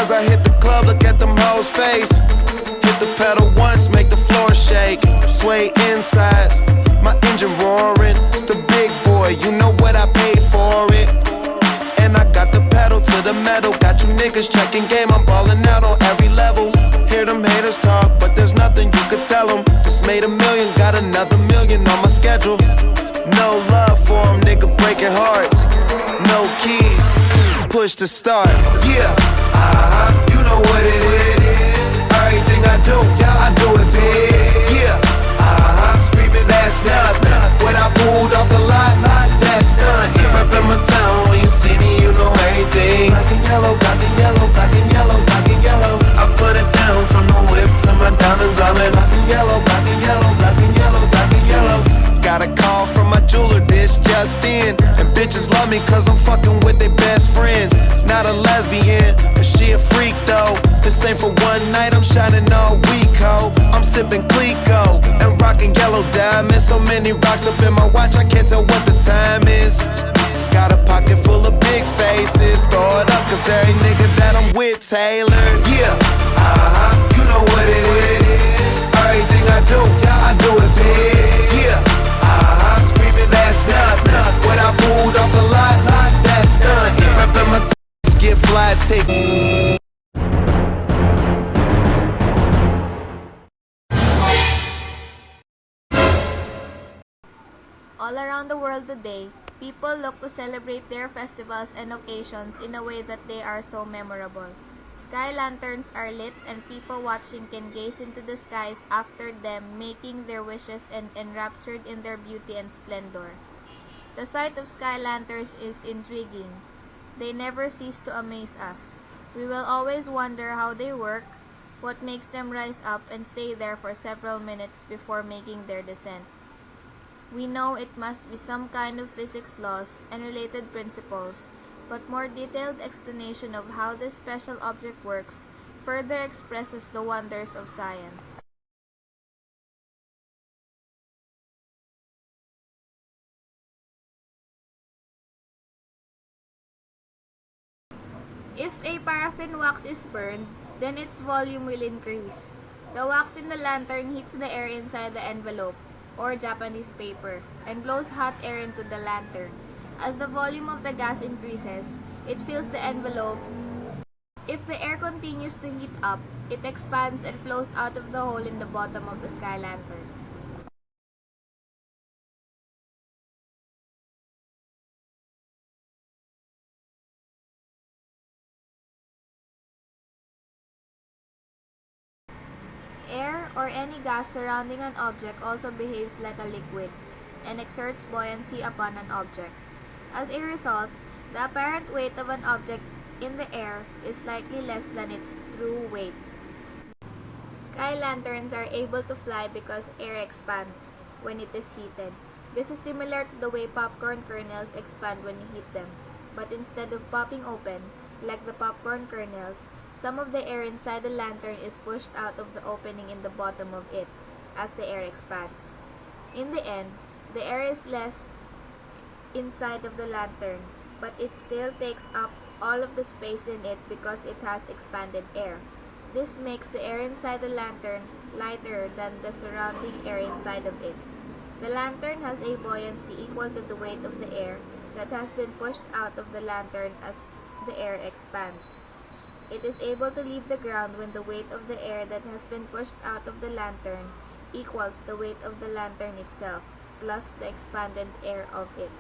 As I hit the club, look at them hoes' face. Hit the pedal once, make the floor shake. Sway inside, my engine roaring. It's the big boy, you know what I paid for it. And I got the pedal to the metal. Got you niggas checking game, I'm ballin' out on every level. Hear them haters talk, but there's nothing you could tell them. Just made $1 million, got another $1 million on my schedule. No love for them, nigga breaking hearts. No keys, push to start. Yeah, you know what it is. Everything I do, I do it big. Yeah, screaming that's not when I pulled off the lot, that's done. Reppin' my town, when you see me, you know everything. Black and yellow, black and yellow, black and yellow, black and yellow. I put it down from the whip to my diamonds. I'm in black and yellow, black and yellow, black and yellow, black and yellow. Got a call from my jeweler, this Justine. And bitches love me cause I'm fucking with their best friends. Not a lesbian, but she a freak though. This ain't for one night, I'm shining all week, ho. I'm sipping Clico and rocking yellow diamonds. So many rocks up in my watch, I can't tell what the time is. Got a pocket full of big faces. Throw it up cause every nigga that I'm with Taylor. Yeah, you know what it is. Everything I do, I do it big. Yeah, screaming that's not when I pulled off the lot, that's done. Reppin' my get fly, take. All around the world today, people look to celebrate their festivals and occasions in a way that they are so memorable. Sky lanterns are lit and people watching can gaze into the skies after them, making their wishes and enraptured in their beauty and splendor. The sight of sky lanterns is intriguing. They never cease to amaze us. We will always wonder how they work, what makes them rise up and stay there for several minutes before making their descent. We know it must be some kind of physics laws and related principles, but more detailed explanation of how this special object works further expresses the wonders of science. If a paraffin wax is burned, then its volume will increase. The wax in the lantern heats the air inside the envelope, or Japanese paper, and blows hot air into the lantern. As the volume of the gas increases, it fills the envelope. If the air continues to heat up, it expands and flows out of the hole in the bottom of the sky lantern. Air or any gas surrounding an object also behaves like a liquid and exerts buoyancy upon an object. As a result, the apparent weight of an object in the air is slightly less than its true weight. Sky lanterns are able to fly because air expands when it is heated. This is similar to the way popcorn kernels expand when you heat them, but instead of popping open, like the popcorn kernels, some of the air inside the lantern is pushed out of the opening in the bottom of it as the air expands. In the end, the air is less inside of the lantern, but it still takes up all of the space in it because it has expanded air. This makes the air inside the lantern lighter than the surrounding air inside of it. The lantern has a buoyancy equal to the weight of the air that has been pushed out of the lantern as the air expands. It is able to leave the ground when the weight of the air that has been pushed out of the lantern equals the weight of the lantern itself, plus the expanded air of it.